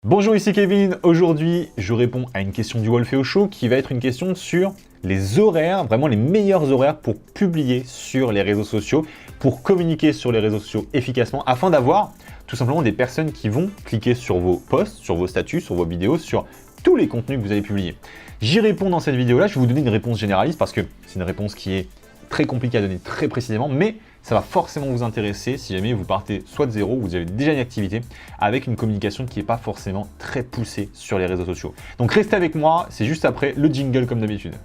Bonjour, ici Kevin. Aujourd'hui, je réponds à une question du Wolfeo Show qui va être une question sur les horaires, vraiment les meilleurs horaires pour publier sur les réseaux sociaux, pour communiquer sur les réseaux sociaux efficacement, afin d'avoir tout simplement des personnes qui vont cliquer sur vos posts, sur vos statuts, sur vos vidéos, sur tous les contenus que vous avez publiés. J'y réponds dans cette vidéo-là. Je vais vous donner une réponse généraliste parce que c'est une réponse qui est très compliquée à donner très précisément, mais ça va forcément vous intéresser si jamais vous partez soit de zéro ou vous avez déjà une activité avec une communication qui n'est pas forcément très poussée sur les réseaux sociaux. Donc restez avec moi, c'est juste après le jingle comme d'habitude.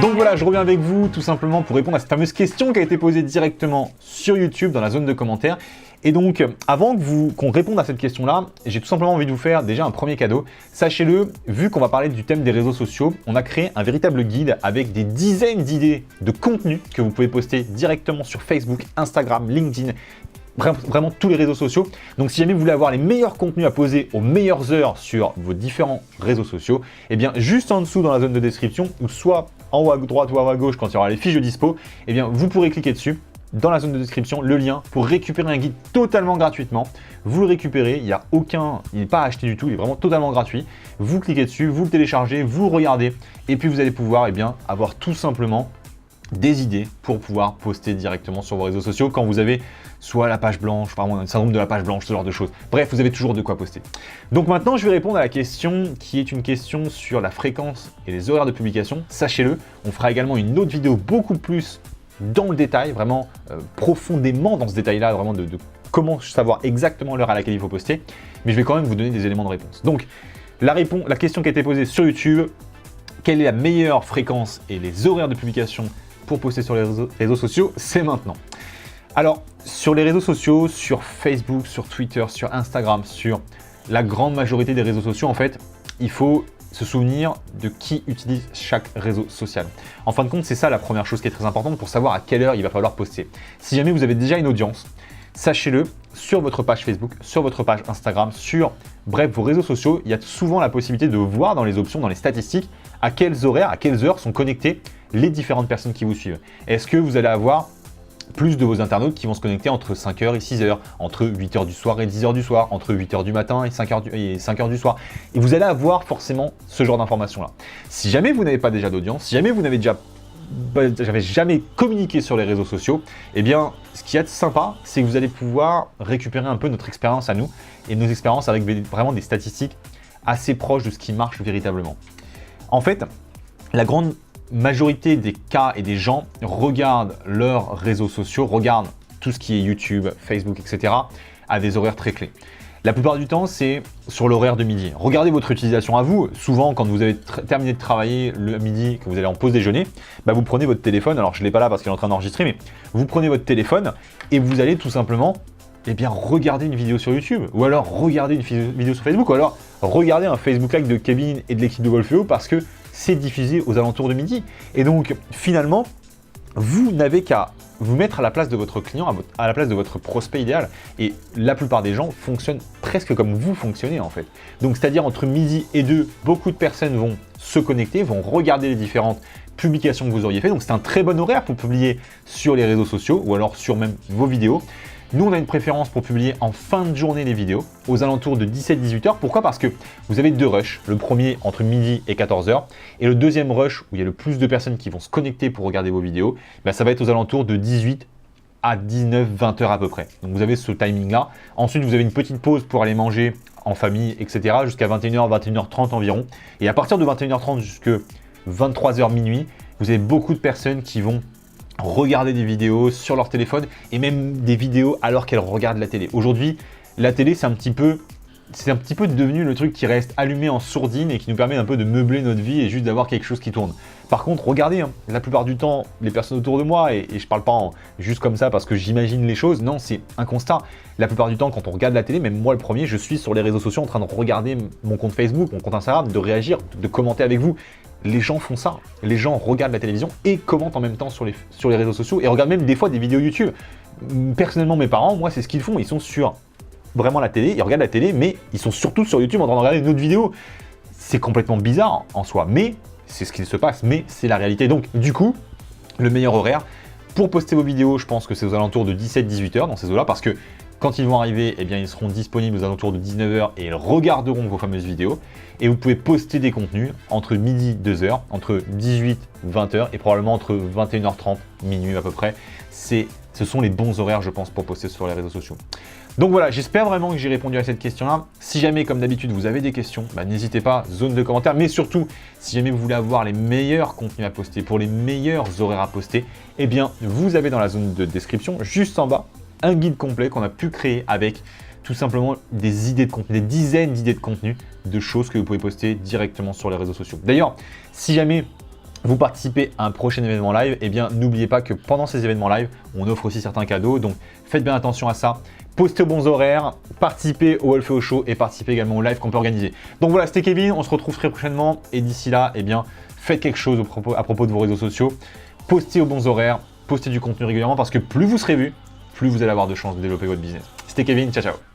Donc voilà, je reviens avec vous tout simplement pour répondre à cette fameuse question qui a été posée directement sur YouTube dans la zone de commentaires. Et donc, avant qu'on réponde à cette question-là, j'ai tout simplement envie de vous faire déjà un premier cadeau. Sachez-le, vu qu'on va parler du thème des réseaux sociaux, on a créé un véritable guide avec des dizaines d'idées de contenus que vous pouvez poster directement sur Facebook, Instagram, LinkedIn, vraiment tous les réseaux sociaux. Donc si jamais vous voulez avoir les meilleurs contenus à poser aux meilleures heures sur vos différents réseaux sociaux, eh bien juste en dessous dans la zone de description, ou soit en haut à droite ou en haut à gauche quand il y aura les fiches de dispo, eh bien vous pourrez cliquer dessus. Dans la zone de description, le lien pour récupérer un guide totalement gratuitement. Vous le récupérez, il n'est pas acheté du tout, il est vraiment totalement gratuit. Vous cliquez dessus, vous le téléchargez, vous le regardez, et puis vous allez pouvoir avoir tout simplement des idées pour pouvoir poster directement sur vos réseaux sociaux quand vous avez soit la page blanche, vraiment un syndrome de la page blanche, ce genre de choses. Bref, vous avez toujours de quoi poster. Donc maintenant, je vais répondre à la question qui est une question sur la fréquence et les horaires de publication. Sachez-le, on fera également une autre vidéo beaucoup plus dans le détail, vraiment profondément dans ce détail-là, vraiment de comment savoir exactement l'heure à laquelle il faut poster. Mais je vais quand même vous donner des éléments de réponse. Donc, la question qui a été posée sur YouTube, quelle est la meilleure fréquence et les horaires de publication pour poster sur les réseaux sociaux, c'est maintenant. Alors, sur les réseaux sociaux, sur Facebook, sur Twitter, sur Instagram, sur la grande majorité des réseaux sociaux, en fait, il faut se souvenir de qui utilise chaque réseau social. En fin de compte, c'est ça la première chose qui est très importante pour savoir à quelle heure il va falloir poster. Si jamais vous avez déjà une audience, sachez-le, sur votre page Facebook, sur votre page Instagram, bref, vos réseaux sociaux, il y a souvent la possibilité de voir dans les options, dans les statistiques, à quels horaires, à quelles heures sont connectées les différentes personnes qui vous suivent. Est-ce que vous allez avoir plus de vos internautes qui vont se connecter entre 5h et 6h, entre 8h du soir et 10h du soir, entre 8h du matin et 5h du soir. Et vous allez avoir forcément ce genre d'informations-là. Si jamais vous n'avez pas déjà d'audience, si jamais vous n'avez jamais communiqué sur les réseaux sociaux, eh bien, ce qui est sympa, c'est que vous allez pouvoir récupérer un peu notre expérience à nous et nos expériences avec vraiment des statistiques assez proches de ce qui marche véritablement. En fait, la grande majorité des cas et des gens regardent leurs réseaux sociaux, regardent tout ce qui est YouTube, Facebook, etc. à des horaires très clés. La plupart du temps, c'est sur l'horaire de midi. Regardez votre utilisation à vous. Souvent, quand vous avez terminé de travailler le midi, que vous allez en pause déjeuner, vous prenez votre téléphone. Alors, je ne l'ai pas là parce qu'il est en train d'enregistrer, mais vous prenez votre téléphone et vous allez tout simplement regarder une vidéo sur YouTube, ou alors regarder une vidéo sur Facebook, ou alors regarder un Facebook Live de Kevin et de l'équipe de Wolfeo parce que c'est diffusé aux alentours de midi. Et donc, finalement, vous n'avez qu'à vous mettre à la place de votre client, à la place de votre prospect idéal. Et la plupart des gens fonctionnent presque comme vous fonctionnez en fait. Donc, c'est-à-dire entre midi et 2, beaucoup de personnes vont se connecter, vont regarder les différentes publications que vous auriez fait. Donc, c'est un très bon horaire pour publier sur les réseaux sociaux ou alors sur même vos vidéos. Nous, on a une préférence pour publier en fin de journée les vidéos, aux alentours de 17-18h. Pourquoi? Parce que vous avez deux rushs. Le premier entre midi et 14h. Et le deuxième rush, où il y a le plus de personnes qui vont se connecter pour regarder vos vidéos, ça va être aux alentours de 18 à 19-20h à peu près. Donc vous avez ce timing-là. Ensuite, vous avez une petite pause pour aller manger en famille, etc. jusqu'à 21h, 21h30 environ. Et à partir de 21h30 jusqu'à 23h minuit, vous avez beaucoup de personnes qui vont regarder des vidéos sur leur téléphone et même des vidéos alors qu'elles regardent la télé. Aujourd'hui, la télé, c'est un petit peu devenu le truc qui reste allumé en sourdine et qui nous permet un peu de meubler notre vie et juste d'avoir quelque chose qui tourne. Par contre, regardez, la plupart du temps, les personnes autour de moi, et je parle pas juste comme ça parce que j'imagine les choses, non, c'est un constat. La plupart du temps, quand on regarde la télé, même moi le premier, je suis sur les réseaux sociaux en train de regarder mon compte Facebook, mon compte Instagram, de réagir, de commenter avec vous. Les gens font ça. Les gens regardent la télévision et commentent en même temps sur les réseaux sociaux et regardent même des fois des vidéos YouTube. Personnellement, mes parents, moi, c'est ce qu'ils font. Ils sont sur vraiment la télé, ils regardent la télé, mais ils sont surtout sur YouTube en train de regarder une autre vidéo. C'est complètement bizarre en soi, mais c'est ce qui se passe, mais c'est la réalité. Donc du coup, le meilleur horaire pour poster vos vidéos, je pense que c'est aux alentours de 17-18 h dans ces eaux-là, parce que quand ils vont arriver, eh bien, ils seront disponibles aux alentours de 19 h et ils regarderont vos fameuses vidéos. Et vous pouvez poster des contenus entre midi et 2 h, entre 18 et 20 h et probablement entre 21h30, minuit à peu près. Ce sont les bons horaires, je pense, pour poster sur les réseaux sociaux. Donc voilà, j'espère vraiment que j'ai répondu à cette question-là. Si jamais, comme d'habitude, vous avez des questions, n'hésitez pas, zone de commentaires. Mais surtout, si jamais vous voulez avoir les meilleurs contenus à poster, pour les meilleurs horaires à poster, eh bien, vous avez dans la zone de description, juste en bas, un guide complet qu'on a pu créer avec tout simplement des idées de contenu, des dizaines d'idées de contenu, de choses que vous pouvez poster directement sur les réseaux sociaux. D'ailleurs, si jamais vous participez à un prochain événement live, eh bien, n'oubliez pas que pendant ces événements live, on offre aussi certains cadeaux. Donc, faites bien attention à ça. Postez aux bons horaires, participez au Wolfeo Show et participez également au live qu'on peut organiser. Donc voilà, c'était Kevin. On se retrouve très prochainement. Et d'ici là, eh bien, faites quelque chose à propos de vos réseaux sociaux. Postez aux bons horaires, postez du contenu régulièrement parce que plus vous serez vu, plus vous allez avoir de chances de développer votre business. C'était Kevin. Ciao, ciao.